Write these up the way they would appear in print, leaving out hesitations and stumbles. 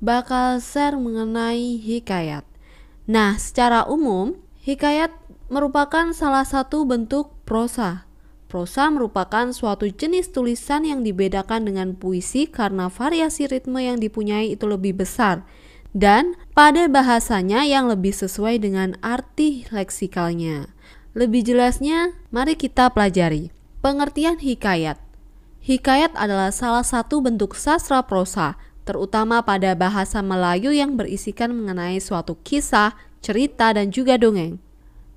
bakal share mengenai hikayat. Nah, secara umum, hikayat merupakan salah satu bentuk prosa. Prosa merupakan suatu jenis tulisan yang dibedakan dengan puisi karena variasi ritme yang dipunyai itu lebih besar dan pada bahasanya yang lebih sesuai dengan arti leksikalnya. Lebih jelasnya, mari kita pelajari. Pengertian hikayat. Hikayat adalah salah satu bentuk sastra prosa, terutama pada bahasa Melayu yang berisikan mengenai suatu kisah, cerita, dan juga dongeng.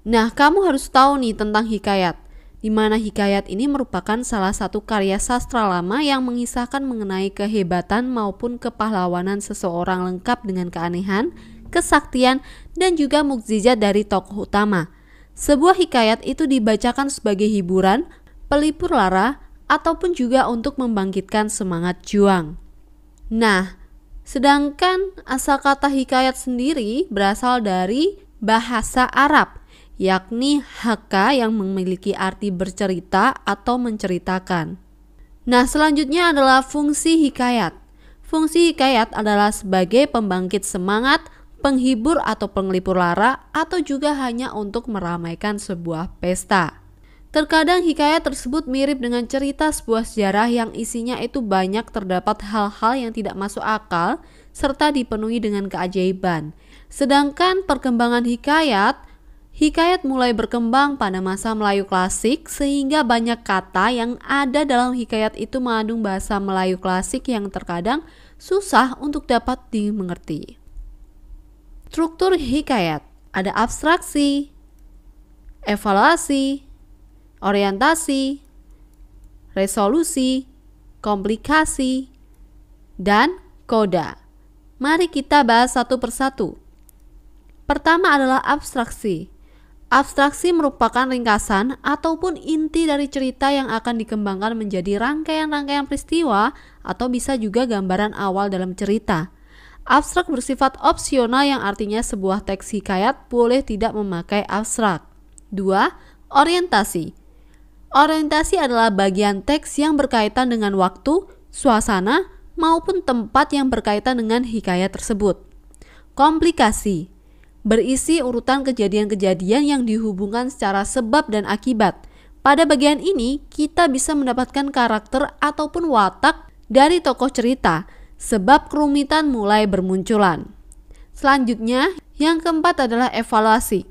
Nah, kamu harus tahu nih tentang hikayat, di mana hikayat ini merupakan salah satu karya sastra lama yang mengisahkan mengenai kehebatan maupun kepahlawanan seseorang lengkap dengan keanehan, kesaktian, dan juga mukjizat dari tokoh utama. Sebuah hikayat itu dibacakan sebagai hiburan, pelipur lara, ataupun juga untuk membangkitkan semangat juang. Nah, sedangkan asal kata hikayat sendiri berasal dari bahasa Arab, yakni haka yang memiliki arti bercerita atau menceritakan. Nah, selanjutnya adalah fungsi hikayat. Fungsi hikayat adalah sebagai pembangkit semangat, penghibur atau penglipur lara, atau juga hanya untuk meramaikan sebuah pesta. Terkadang hikayat tersebut mirip dengan cerita sebuah sejarah yang isinya itu banyak terdapat hal-hal yang tidak masuk akal serta dipenuhi dengan keajaiban. Sedangkan perkembangan hikayat mulai berkembang pada masa Melayu klasik sehingga banyak kata yang ada dalam hikayat itu mengandung bahasa Melayu klasik yang terkadang susah untuk dapat dimengerti. Struktur hikayat ada abstraksi, evaluasi, orientasi, resolusi, komplikasi, dan koda. Mari kita bahas satu persatu. Pertama adalah abstraksi. Abstraksi merupakan ringkasan ataupun inti dari cerita yang akan dikembangkan menjadi rangkaian-rangkaian peristiwa atau bisa juga gambaran awal dalam cerita. Abstrak bersifat opsional yang artinya sebuah teks hikayat boleh tidak memakai abstrak. 2. Orientasi. Orientasi adalah bagian teks yang berkaitan dengan waktu, suasana, maupun tempat yang berkaitan dengan hikayat tersebut. Komplikasi. Berisi urutan kejadian-kejadian yang dihubungkan secara sebab dan akibat. Pada bagian ini, kita bisa mendapatkan karakter ataupun watak dari tokoh cerita, sebab kerumitan mulai bermunculan. Selanjutnya, yang keempat adalah evaluasi.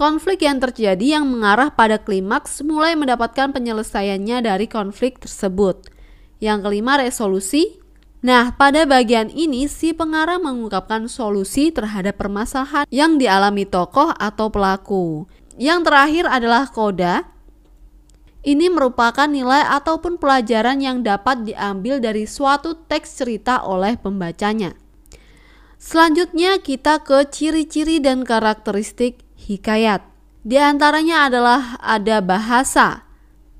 Konflik yang terjadi yang mengarah pada klimaks mulai mendapatkan penyelesaiannya dari konflik tersebut. Yang kelima, resolusi. Nah, pada bagian ini si pengarang mengungkapkan solusi terhadap permasalahan yang dialami tokoh atau pelaku. Yang terakhir adalah koda. Ini merupakan nilai ataupun pelajaran yang dapat diambil dari suatu teks cerita oleh pembacanya. Selanjutnya kita ke ciri-ciri dan karakteristik hikayat. Di antaranya adalah ada bahasa.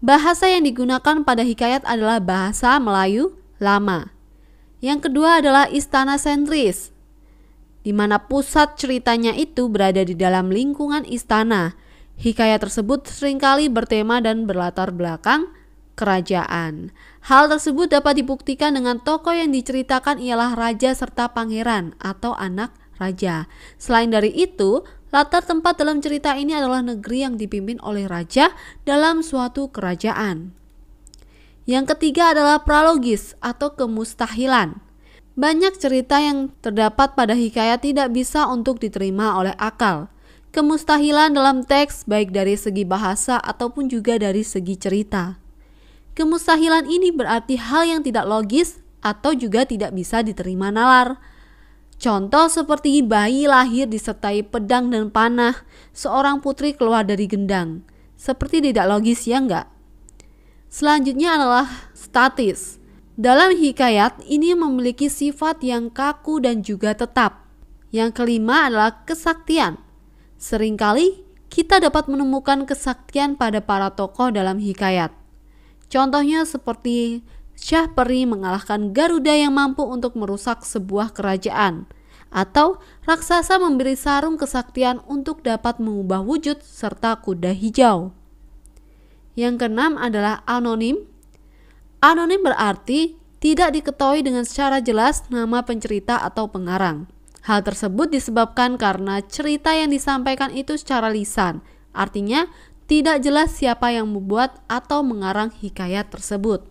Bahasa yang digunakan pada hikayat adalah bahasa Melayu lama. Yang kedua adalah istana sentris, di mana pusat ceritanya itu berada di dalam lingkungan istana. Hikayat tersebut seringkali bertema dan berlatar belakang kerajaan. Hal tersebut dapat dibuktikan dengan tokoh yang diceritakan ialah raja serta pangeran atau anak raja. Selain dari itu, latar tempat dalam cerita ini adalah negeri yang dipimpin oleh raja dalam suatu kerajaan. Yang ketiga adalah pralogis atau kemustahilan. Banyak cerita yang terdapat pada hikayat tidak bisa untuk diterima oleh akal. Kemustahilan dalam teks baik dari segi bahasa ataupun juga dari segi cerita. Kemustahilan ini berarti hal yang tidak logis atau juga tidak bisa diterima nalar. Contoh seperti bayi lahir disertai pedang dan panah, seorang putri keluar dari gendang. Seperti tidak logis ya enggak? Selanjutnya adalah statis. Dalam hikayat ini memiliki sifat yang kaku dan juga tetap. Yang kelima adalah kesaktian. Seringkali kita dapat menemukan kesaktian pada para tokoh dalam hikayat. Contohnya seperti Syah Peri mengalahkan Garuda yang mampu untuk merusak sebuah kerajaan, atau raksasa memberi sarung kesaktian untuk dapat mengubah wujud serta kuda hijau. Yang keenam adalah anonim. Anonim berarti tidak diketahui dengan secara jelas nama pencerita atau pengarang. Hal tersebut disebabkan karena cerita yang disampaikan itu secara lisan, artinya tidak jelas siapa yang membuat atau mengarang hikayat tersebut.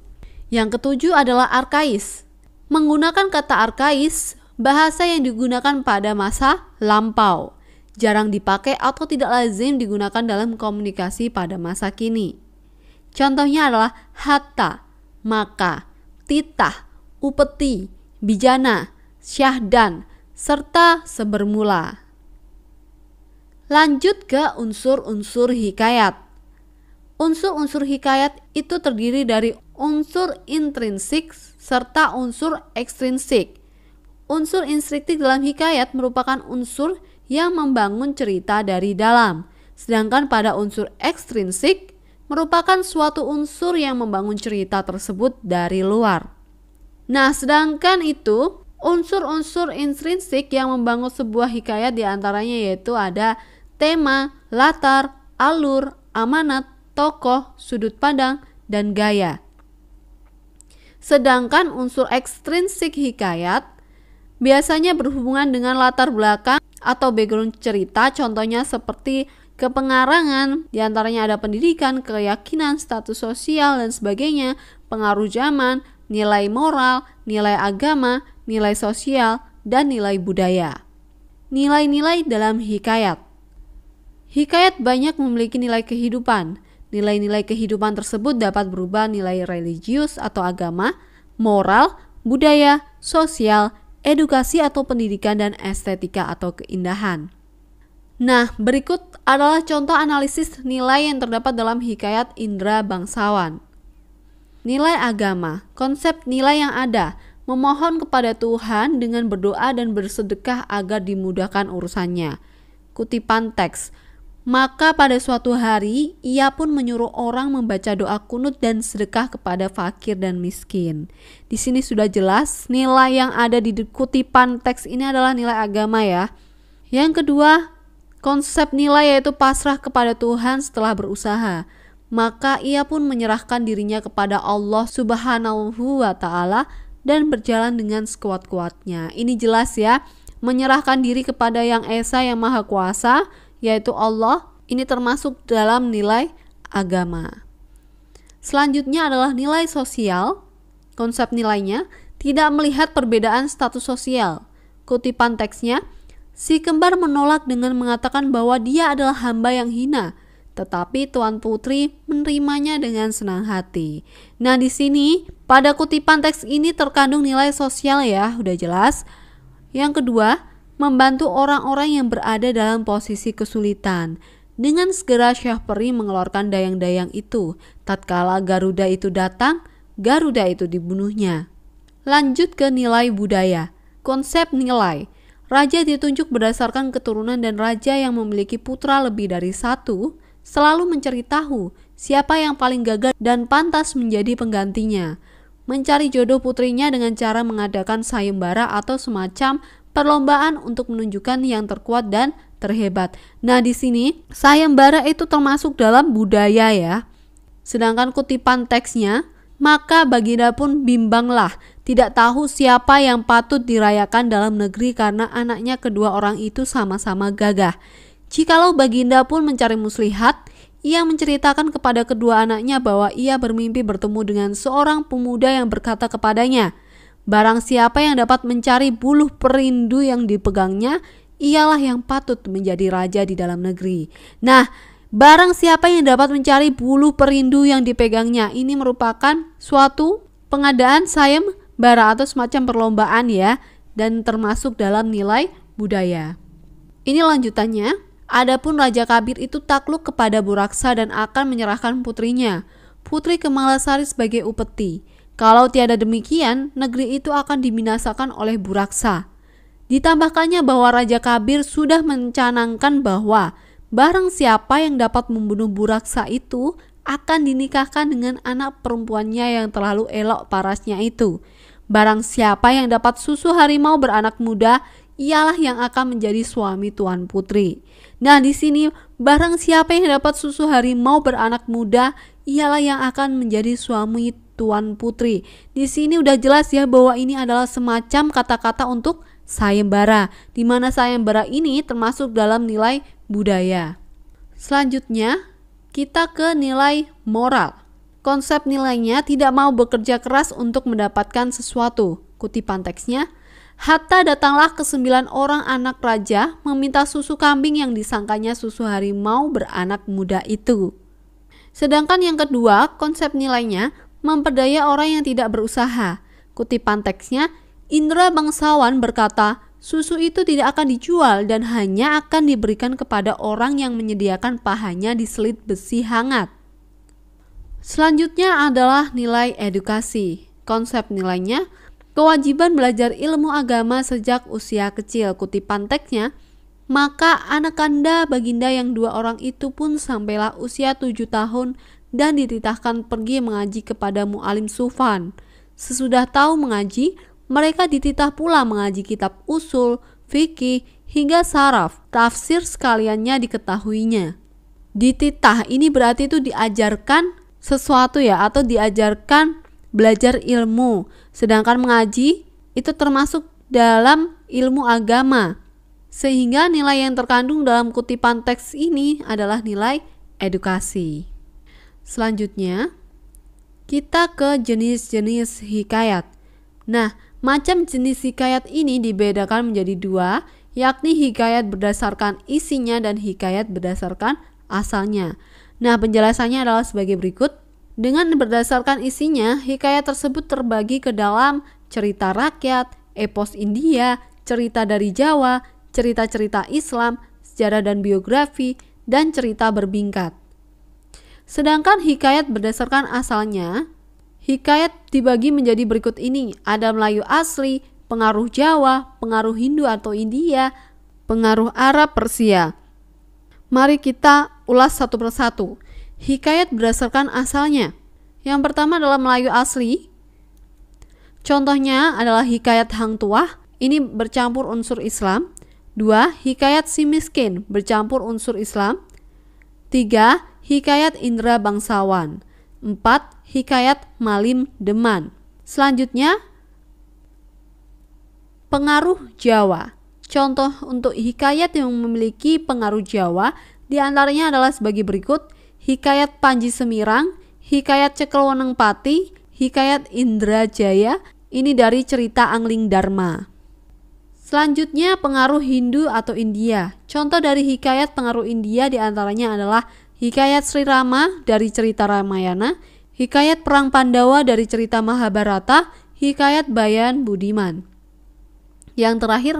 Yang ketujuh adalah arkais. Menggunakan kata arkais, bahasa yang digunakan pada masa lampau, jarang dipakai atau tidak lazim digunakan dalam komunikasi pada masa kini. Contohnya adalah hatta, maka, titah, upeti, bijana, syahdan, serta sebermula. Lanjut ke unsur-unsur hikayat. Unsur-unsur hikayat itu terdiri dari unsur intrinsik serta unsur ekstrinsik. Unsur intrinsik dalam hikayat merupakan unsur yang membangun cerita dari dalam, sedangkan pada unsur ekstrinsik merupakan suatu unsur yang membangun cerita tersebut dari luar. Nah, sedangkan itu unsur-unsur intrinsik yang membangun sebuah hikayat diantaranya yaitu ada tema, latar, alur, amanat, tokoh, sudut pandang, dan gaya. Sedangkan unsur ekstrinsik hikayat biasanya berhubungan dengan latar belakang atau background cerita, contohnya seperti kepengarangan, diantaranya ada pendidikan, keyakinan, status sosial, dan sebagainya, pengaruh zaman, nilai moral, nilai agama, nilai sosial, dan nilai budaya. Nilai-nilai dalam hikayat. Hikayat banyak memiliki nilai kehidupan. Nilai-nilai kehidupan tersebut dapat berupa nilai religius atau agama, moral, budaya, sosial, edukasi atau pendidikan, dan estetika atau keindahan. Nah, berikut adalah contoh analisis nilai yang terdapat dalam hikayat Indra Bangsawan. Nilai agama, konsep nilai yang ada, memohon kepada Tuhan dengan berdoa dan bersedekah agar dimudahkan urusannya. Kutipan teks, maka pada suatu hari ia pun menyuruh orang membaca doa kunut dan sedekah kepada fakir dan miskin. Di sini sudah jelas nilai yang ada di kutipan teks ini adalah nilai agama ya. Yang kedua, konsep nilai yaitu pasrah kepada Tuhan setelah berusaha. Maka ia pun menyerahkan dirinya kepada Allah Subhanahu wa Ta'ala dan berjalan dengan sekuat-kuatnya. Ini jelas ya, menyerahkan diri kepada Yang Esa yang Maha Kuasa, yaitu Allah. Ini termasuk dalam nilai agama. Selanjutnya adalah nilai sosial. Konsep nilainya tidak melihat perbedaan status sosial. Kutipan teksnya, si kembar menolak dengan mengatakan bahwa dia adalah hamba yang hina, tetapi Tuan Putri menerimanya dengan senang hati. Nah, di sini pada kutipan teks ini terkandung nilai sosial ya, udah jelas. Yang kedua, membantu orang-orang yang berada dalam posisi kesulitan. Dengan segera Syah Peri mengeluarkan dayang-dayang itu. Tatkala Garuda itu datang, Garuda itu dibunuhnya. Lanjut ke nilai budaya. Konsep nilai. Raja ditunjuk berdasarkan keturunan dan raja yang memiliki putra lebih dari satu selalu mencari tahu siapa yang paling gagah dan pantas menjadi penggantinya. Mencari jodoh putrinya dengan cara mengadakan sayembara atau semacam perlombaan untuk menunjukkan yang terkuat dan terhebat. Nah, di sini sayembara itu termasuk dalam budaya ya. Sedangkan kutipan teksnya, maka Baginda pun bimbanglah, tidak tahu siapa yang patut dirayakan dalam negeri karena anaknya kedua orang itu sama-sama gagah. Jikalau Baginda pun mencari muslihat, ia menceritakan kepada kedua anaknya bahwa ia bermimpi bertemu dengan seorang pemuda yang berkata kepadanya, barang siapa yang dapat mencari buluh perindu yang dipegangnya, ialah yang patut menjadi raja di dalam negeri. Nah, barang siapa yang dapat mencari buluh perindu yang dipegangnya, ini merupakan suatu pengadaan sayembara atau semacam perlombaan ya, dan termasuk dalam nilai budaya. Ini lanjutannya. Adapun Raja Kabir itu takluk kepada Buraksa dan akan menyerahkan putrinya, Putri Kemalasari sebagai upeti. Kalau tiada demikian, negeri itu akan dibinasakan oleh Buraksa. Ditambahkannya bahwa Raja Kabir sudah mencanangkan bahwa barang siapa yang dapat membunuh Buraksa itu akan dinikahkan dengan anak perempuannya yang terlalu elok parasnya itu. Barang siapa yang dapat susu harimau beranak muda, ialah yang akan menjadi suami Tuan Putri. Nah, di sini barang siapa yang dapat susu harimau beranak muda, ialah yang akan menjadi suami Tuan Putri. Di sini udah jelas ya bahwa ini adalah semacam kata-kata untuk sayembara, di mana sayembara ini termasuk dalam nilai budaya. Selanjutnya, kita ke nilai moral. Konsep nilainya tidak mau bekerja keras untuk mendapatkan sesuatu. Kutipan teksnya, hatta datanglah ke 9 orang anak raja meminta susu kambing yang disangkanya susu harimau beranak muda itu. Sedangkan yang kedua, konsep nilainya memperdaya orang yang tidak berusaha. Kutipan teksnya, Indra bangsawan berkata, susu itu tidak akan dijual dan hanya akan diberikan kepada orang yang menyediakan pahanya diselit besi hangat. Selanjutnya adalah nilai edukasi. Konsep nilainya, kewajiban belajar ilmu agama sejak usia kecil. Kutipan teksnya, maka anak kanda baginda yang 2 orang itu pun sampailah usia 7 tahun dan dititahkan pergi mengaji kepada mu'alim Sufan. Sesudah tahu mengaji, mereka dititah pula mengaji kitab usul, fikih, hingga saraf, tafsir sekaliannya diketahuinya. Dititah ini berarti itu diajarkan sesuatu ya, atau diajarkan belajar ilmu. Sedangkan mengaji itu termasuk dalam ilmu agama. Sehingga nilai yang terkandung dalam kutipan teks ini adalah nilai edukasi. Selanjutnya, kita ke jenis-jenis hikayat. Nah, macam jenis hikayat ini dibedakan menjadi 2, yakni hikayat berdasarkan isinya dan hikayat berdasarkan asalnya. Nah, penjelasannya adalah sebagai berikut. Dengan berdasarkan isinya, hikayat tersebut terbagi ke dalam cerita rakyat, epos India, cerita dari Jawa, cerita-cerita Islam, sejarah dan biografi, dan cerita berbingkat. Sedangkan hikayat berdasarkan asalnya, hikayat dibagi menjadi berikut ini. Ada Melayu asli, pengaruh Jawa, pengaruh Hindu atau India, pengaruh Arab Persia. Mari kita ulas satu persatu. Hikayat berdasarkan asalnya. Yang pertama adalah Melayu asli. Contohnya adalah hikayat Hang Tuah, ini bercampur unsur Islam. 2. Hikayat Si Miskin, bercampur unsur Islam. 3. Hikayat Indra Bangsawan. 4. Hikayat Malim Deman. Selanjutnya, pengaruh Jawa. Contoh untuk hikayat yang memiliki pengaruh Jawa diantaranya adalah sebagai berikut. Hikayat Panji Semirang, hikayat Cekelwoneng Pati, hikayat Indrajaya, ini dari cerita Angling Dharma. Selanjutnya pengaruh Hindu atau India. Contoh dari hikayat pengaruh India diantaranya adalah hikayat Sri Rama dari cerita Ramayana, hikayat Perang Pandawa dari cerita Mahabharata, hikayat Bayan Budiman. Yang terakhir,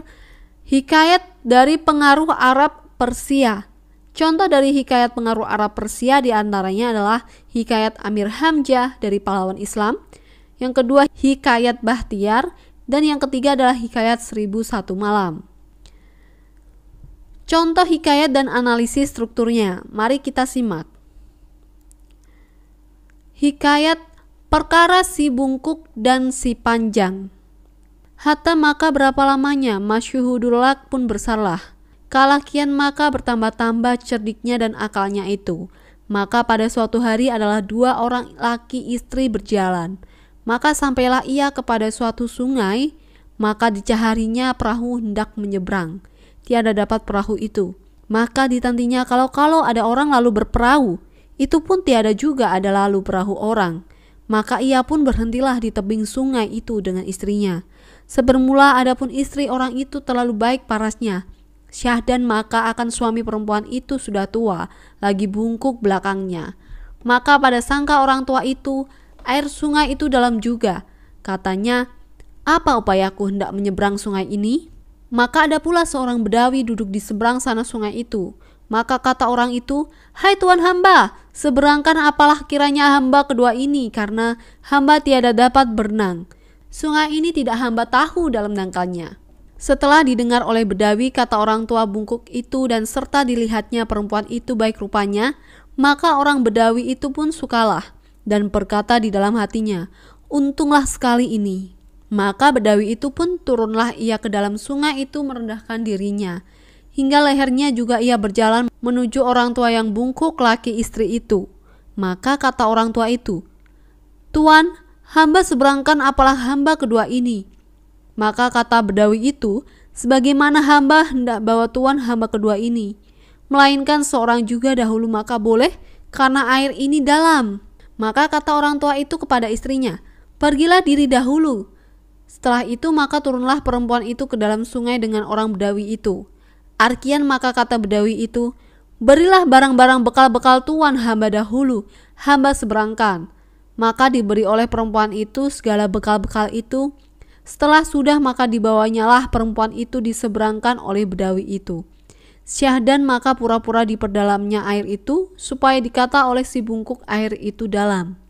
hikayat dari pengaruh Arab Persia. Contoh dari hikayat pengaruh Arab Persia diantaranya adalah hikayat Amir Hamzah dari pahlawan Islam. Yang kedua, hikayat Bahtiar. Dan yang ketiga adalah hikayat 1001 Malam. Contoh hikayat dan analisis strukturnya. Mari kita simak. Hikayat perkara si bungkuk dan si panjang. Hatta maka berapa lamanya masyuhudulak pun bersalah. Kalakian maka bertambah-tambah cerdiknya dan akalnya itu. Maka pada suatu hari adalah 2 orang laki istri berjalan. Maka sampailah ia kepada suatu sungai, maka dicaharinya perahu hendak menyeberang. Tiada dapat perahu itu. Maka ditantinya kalau ada orang lalu berperahu, itu pun tiada juga ada lalu perahu orang. Maka ia pun berhentilah di tebing sungai itu dengan istrinya. Sebermula adapun istri orang itu terlalu baik parasnya. Syahdan maka akan suami perempuan itu sudah tua, lagi bungkuk belakangnya. Maka pada sangka orang tua itu, air sungai itu dalam juga. Katanya, apa upayaku hendak menyeberang sungai ini? Maka ada pula seorang bedawi duduk di seberang sana sungai itu. Maka kata orang itu, hai tuan hamba, seberangkan apalah kiranya hamba kedua ini, karena hamba tiada dapat berenang. Sungai ini tidak hamba tahu dalam dangkalnya. Setelah didengar oleh bedawi kata orang tua bungkuk itu dan serta dilihatnya perempuan itu baik rupanya, maka orang bedawi itu pun sukalah dan berkata di dalam hatinya, untunglah sekali ini. Maka bedawi itu pun turunlah ia ke dalam sungai itu merendahkan dirinya. Hingga lehernya juga ia berjalan menuju orang tua yang bungkuk laki istri itu. Maka kata orang tua itu, Tuan, hamba seberangkan apalah hamba kedua ini. Maka kata bedawi itu, sebagaimana hamba hendak bawa tuan hamba kedua ini, melainkan seorang juga dahulu maka boleh, karena air ini dalam. Maka kata orang tua itu kepada istrinya, pergilah diri dahulu. Setelah itu maka turunlah perempuan itu ke dalam sungai dengan orang bedawi itu. Arkian maka kata bedawi itu, berilah barang-barang bekal-bekal tuan hamba dahulu, hamba seberangkan. Maka diberi oleh perempuan itu segala bekal-bekal itu. Setelah sudah maka dibawanyalah perempuan itu diseberangkan oleh bedawi itu. Syahdan maka pura-pura di perdalamnya air itu, supaya dikata oleh si bungkuk air itu dalam.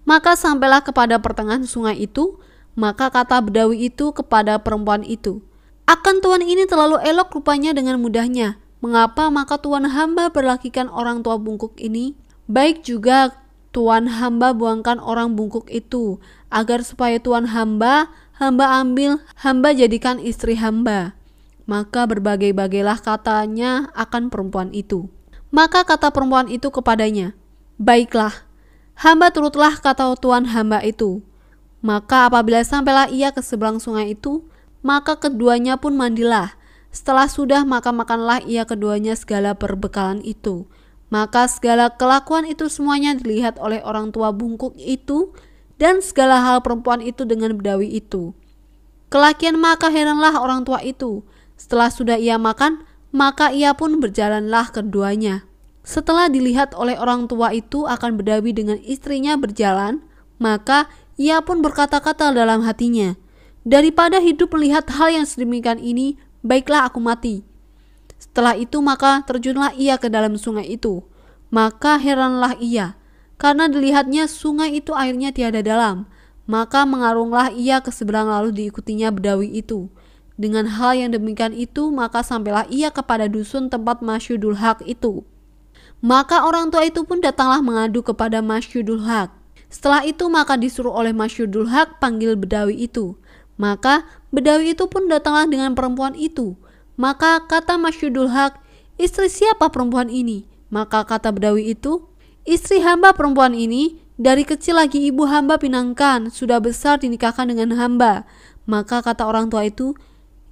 Maka sampailah kepada pertengahan sungai itu, maka kata bedawi itu kepada perempuan itu, akan tuan ini terlalu elok rupanya dengan mudahnya. Mengapa maka tuan hamba berlakikan orang tua bungkuk ini? Baik juga tuan hamba buangkan orang bungkuk itu, agar supaya tuan hamba ambil, hamba jadikan istri hamba. Maka berbagai-bagailah katanya akan perempuan itu. Maka kata perempuan itu kepadanya, baiklah, hamba turutlah kata tuan hamba itu. Maka apabila sampailah ia ke seberang sungai itu, maka keduanya pun mandilah. Setelah sudah maka makanlah ia keduanya segala perbekalan itu. Maka segala kelakuan itu semuanya dilihat oleh orang tua bungkuk itu, dan segala hal perempuan itu dengan bedawi itu. Kelakian maka heranlah orang tua itu. Setelah sudah ia makan, maka ia pun berjalanlah keduanya. Setelah dilihat oleh orang tua itu akan bedawi dengan istrinya berjalan, maka ia pun berkata-kata dalam hatinya, daripada hidup melihat hal yang sedemikian ini, baiklah aku mati. Setelah itu maka terjunlah ia ke dalam sungai itu. Maka heranlah ia, karena dilihatnya sungai itu airnya tiada dalam. Maka mengarunglah ia ke seberang lalu diikutinya bedawi itu. Dengan hal yang demikian itu maka sampailah ia kepada dusun tempat Masyudul Haq itu. Maka orang tua itu pun datanglah mengadu kepada Masyudul Haq. Setelah itu maka disuruh oleh Masyudul Haq panggil bedawi itu. Maka bedawi itu pun datanglah dengan perempuan itu. Maka kata Masyudul Haq, istri siapa perempuan ini? Maka kata bedawi itu, istri hamba perempuan ini, dari kecil lagi ibu hamba pinangkan, sudah besar dinikahkan dengan hamba. Maka kata orang tua itu,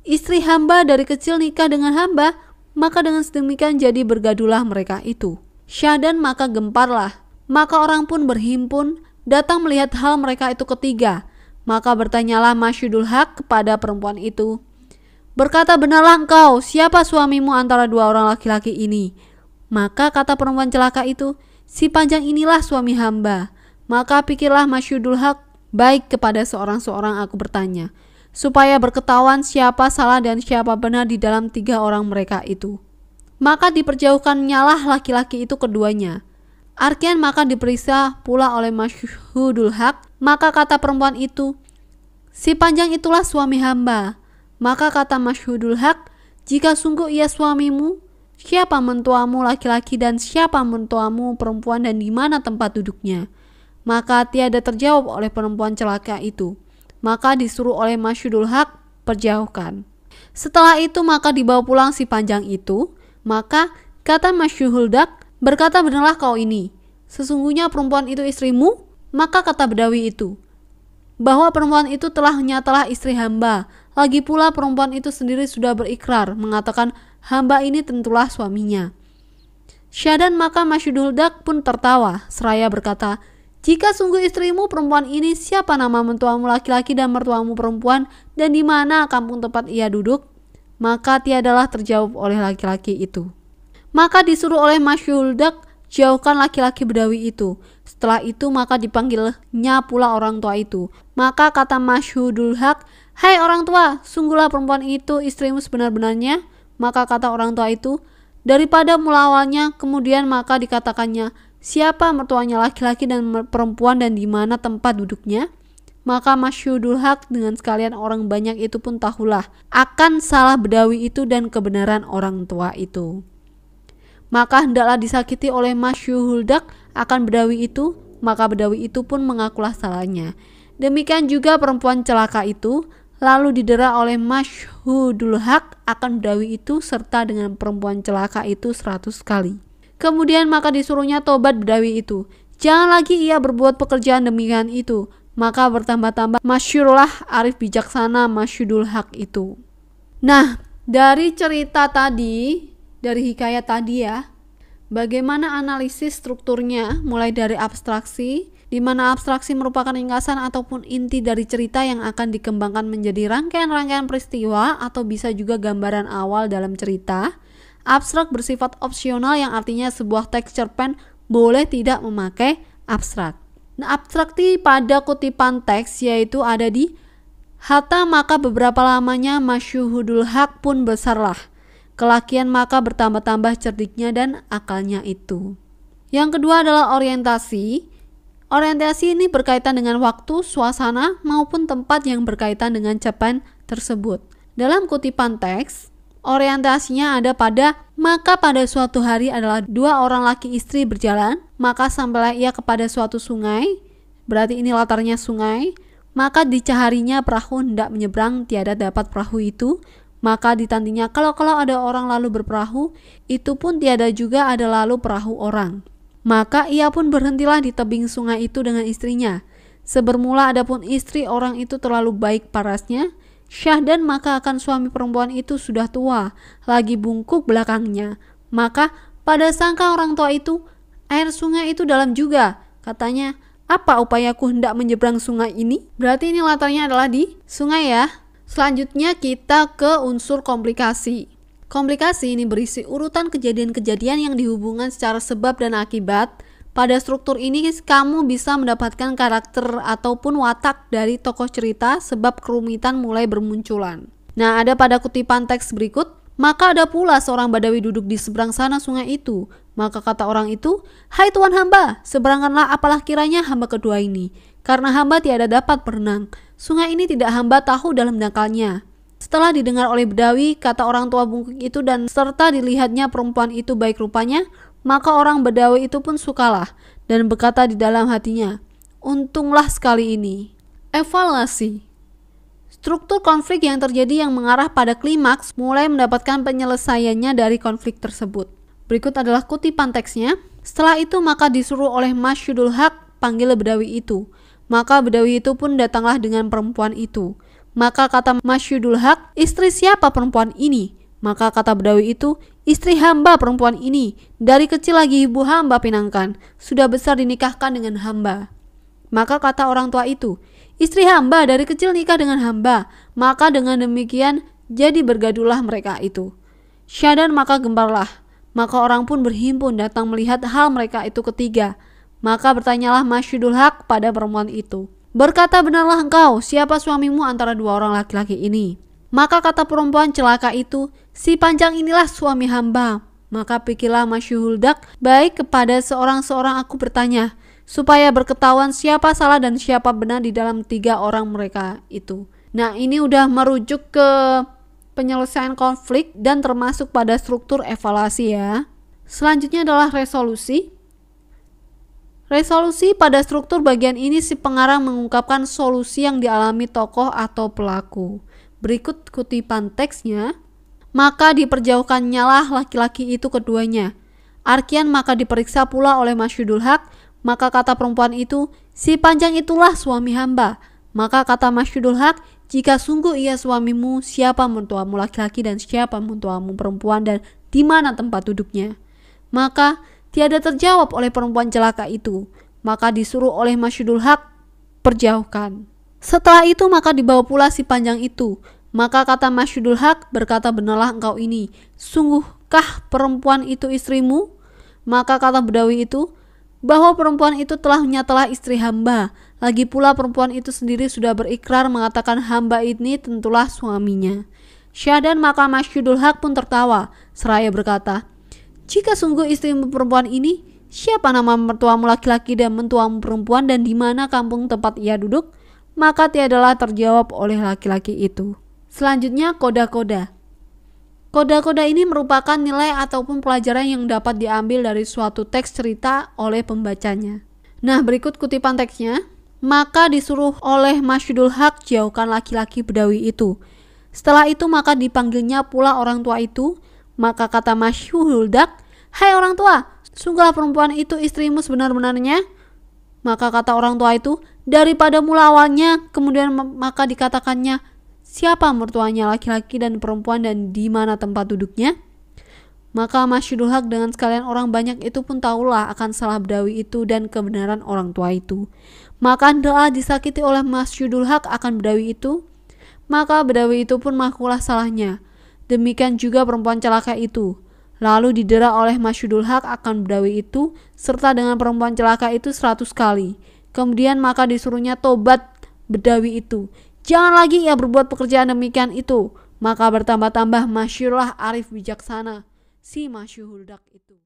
istri hamba dari kecil nikah dengan hamba. Maka dengan sedemikian jadi bergadulah mereka itu. Syahdan maka gemparlah. Maka orang pun berhimpun datang melihat hal mereka itu ketiga. Maka bertanyalah Masyudul Haq kepada perempuan itu, berkata, benarlah engkau, siapa suamimu antara dua orang laki-laki ini? Maka kata perempuan celaka itu, si Panjang inilah suami hamba. Maka pikirlah Masyudul Haq, baik kepada seorang-seorang aku bertanya, supaya berketahuan siapa salah dan siapa benar di dalam tiga orang mereka itu. Maka diperjauhkannyalah laki-laki itu keduanya. Arkian maka diperiksa pula oleh Masyudul Haq. Maka kata perempuan itu, si Panjang itulah suami hamba. Maka kata Masyudul Haq, jika sungguh ia suamimu, siapa mentuamu laki-laki dan siapa mentuamu perempuan dan di mana tempat duduknya? Maka tiada terjawab oleh perempuan celaka itu. Maka disuruh oleh Masyudul Haq perjauhkan. Setelah itu maka dibawa pulang si Panjang itu. Maka kata Masyudul Haq, berkata, benarlah kau ini, sesungguhnya perempuan itu istrimu? Maka kata bedawi itu, bahwa perempuan itu nyatalah istri hamba. Lagi pula perempuan itu sendiri sudah berikrar mengatakan hamba ini tentulah suaminya. Syahdan maka Masyudul Haq pun tertawa seraya berkata, jika sungguh istrimu perempuan ini, siapa nama mentuamu laki-laki dan mertuamu perempuan, dan di mana kampung tempat ia duduk? Maka tiadalah terjawab oleh laki-laki itu. Maka disuruh oleh Masyudul Haq, jauhkan laki-laki bedawi itu. Setelah itu maka dipanggilnya pula orang tua itu. Maka kata Masyudul Haq, hai orang tua, sungguhlah perempuan itu istrimu sebenar-benarnya. Maka kata orang tua itu, daripada mula awalnya kemudian maka dikatakannya, siapa mertuanya laki-laki dan perempuan dan di mana tempat duduknya? Maka Masyudul Haq dengan sekalian orang banyak itu pun tahulah akan salah bedawi itu dan kebenaran orang tua itu. Maka hendaklah disakiti oleh Masyudul Haq akan bedawi itu, maka bedawi itu pun mengakulah salahnya. Demikian juga perempuan celaka itu, lalu didera oleh Masyudul Haq akan bedawi itu serta dengan perempuan celaka itu 100 kali. Kemudian maka disuruhnya tobat bedawi itu. Jangan lagi ia berbuat pekerjaan demikian itu. maka bertambah-tambah masyhurlah arif bijaksana Masyhudul Haq itu. Nah, dari cerita tadi, dari hikayat tadi ya, bagaimana analisis strukturnya mulai dari abstraksi, di mana abstraksi merupakan ringkasan ataupun inti dari cerita yang akan dikembangkan menjadi rangkaian-rangkaian peristiwa atau bisa juga gambaran awal dalam cerita. Abstrak bersifat opsional yang artinya sebuah teks cerpen boleh tidak memakai abstrak. Nah, abstrakti pada kutipan teks yaitu ada di hatta maka beberapa lamanya Masyhudul Haq pun besarlah. Kelakian maka bertambah-tambah cerdiknya dan akalnya itu. Yang kedua adalah orientasi. Orientasi ini berkaitan dengan waktu, suasana, maupun tempat yang berkaitan dengan cerpen tersebut. Dalam kutipan teks, orientasinya ada pada maka pada suatu hari adalah dua orang laki istri berjalan, maka sampailah ia kepada suatu sungai, berarti ini latarnya sungai, maka dicaharinya perahu hendak menyeberang, tiada dapat perahu itu, maka ditantinya kalau ada orang lalu berperahu, itu pun tiada juga ada lalu perahu orang. Maka ia pun berhentilah di tebing sungai itu dengan istrinya. Sebermula adapun istri orang itu terlalu baik parasnya, syahdan maka akan suami perempuan itu sudah tua, lagi bungkuk belakangnya. Maka pada sangka orang tua itu, air sungai itu dalam juga. Katanya, apa upayaku hendak menyeberang sungai ini? Berarti ini latarnya adalah di sungai ya. Selanjutnya kita ke unsur komplikasi. Komplikasi ini berisi urutan kejadian-kejadian yang dihubungkan secara sebab dan akibat. Pada struktur ini kamu bisa mendapatkan karakter ataupun watak dari tokoh cerita sebab kerumitan mulai bermunculan. Nah, ada pada kutipan teks berikut, maka ada pula seorang Badawi duduk di seberang sana sungai itu. Maka kata orang itu, hai tuan hamba, seberangkanlah apalah kiranya hamba kedua ini. Karena hamba tiada dapat berenang. Sungai ini tidak hamba tahu dalam dangkalnya. Setelah didengar oleh Badawi, kata orang tua bungkuk itu dan serta dilihatnya perempuan itu baik rupanya, maka orang Badawi itu pun sukalah dan berkata di dalam hatinya, untunglah sekali ini. Evaluasi. Struktur konflik yang terjadi yang mengarah pada klimaks mulai mendapatkan penyelesaiannya dari konflik tersebut. Berikut adalah kutipan teksnya. Setelah itu maka disuruh oleh Masyhudul Haq panggil Badawi itu. Maka Badawi itu pun datanglah dengan perempuan itu. Maka kata Masyhudul Haq, istri siapa perempuan ini? Maka kata Badawi itu, istri hamba perempuan ini. Dari kecil lagi ibu hamba pinangkan, sudah besar dinikahkan dengan hamba. Maka kata orang tua itu, istri hamba dari kecil nikah dengan hamba. Maka dengan demikian jadi bergadulah mereka itu. Syadan maka gemparlah. Maka orang pun berhimpun datang melihat hal mereka itu ketiga. Maka bertanyalah Masyhudul Haq pada perempuan itu, berkata benarlah engkau, siapa suamimu antara dua orang laki-laki ini? Maka kata perempuan celaka itu, si Panjang inilah suami hamba. Maka pikirlah Masyhudul Haq, baik kepada seorang-seorang aku bertanya, supaya berketahuan siapa salah dan siapa benar di dalam tiga orang mereka itu. Nah, ini udah merujuk ke penyelesaian konflik dan termasuk pada struktur evaluasi ya. Selanjutnya adalah resolusi. Resolusi pada struktur bagian ini si pengarang mengungkapkan solusi yang dialami tokoh atau pelaku. Berikut kutipan teksnya. Maka diperjauhkannya lah laki-laki itu keduanya. Arkian maka diperiksa pula oleh Masyhudul Haq. Maka kata perempuan itu, si Panjang itulah suami hamba. Maka kata Masyhudul Haq, jika sungguh ia suamimu, siapa mentuamu laki-laki dan siapa mentuamu perempuan dan di mana tempat duduknya? Maka tiada terjawab oleh perempuan celaka itu. Maka disuruh oleh Masyhudul Haq, perjauhkan. Setelah itu maka dibawa pula si Panjang itu. Maka kata Masyhudul Haq, berkata benarlah engkau ini, sungguhkah perempuan itu istrimu? Maka kata Badawi itu, bahwa perempuan itu telah istri hamba. Lagi pula perempuan itu sendiri sudah berikrar mengatakan hamba ini tentulah suaminya. Syahadan maka Masyhudul Haq pun tertawa, seraya berkata, jika sungguh istrimu perempuan ini, siapa nama mertuamu laki-laki dan mentuamu perempuan dan di mana kampung tempat ia duduk? Maka tiadalah terjawab oleh laki-laki itu. Selanjutnya koda-koda. Koda-koda ini merupakan nilai ataupun pelajaran yang dapat diambil dari suatu teks cerita oleh pembacanya. Nah, berikut kutipan teksnya. Maka disuruh oleh Masyhudul Haq jauhkan laki-laki Badawi itu. Setelah itu maka dipanggilnya pula orang tua itu. Maka kata Masyhudul Haq, hai orang tua, sungguhlah perempuan itu istrimu sebenar-benarnya? Maka kata orang tua itu, daripada mula awalnya kemudian maka dikatakannya siapa mertuanya laki-laki dan perempuan dan di mana tempat duduknya. Maka Masyhudul Haq dengan sekalian orang banyak itu pun tahulah akan salah Bedawi itu dan kebenaran orang tua itu. Maka hendaklah disakiti oleh Masyhudul Haq akan Bedawi itu. Maka Bedawi itu pun mengakulah salahnya. Demikian juga perempuan celaka itu. Lalu didera oleh Masyhudul Haq akan Bedawi itu serta dengan perempuan celaka itu 100 kali. Kemudian maka disuruhnya tobat Bedawi itu. Jangan lagi ia berbuat pekerjaan demikian itu. Maka bertambah-tambah masyhurlah arif bijaksana si Masyhudul Haq itu.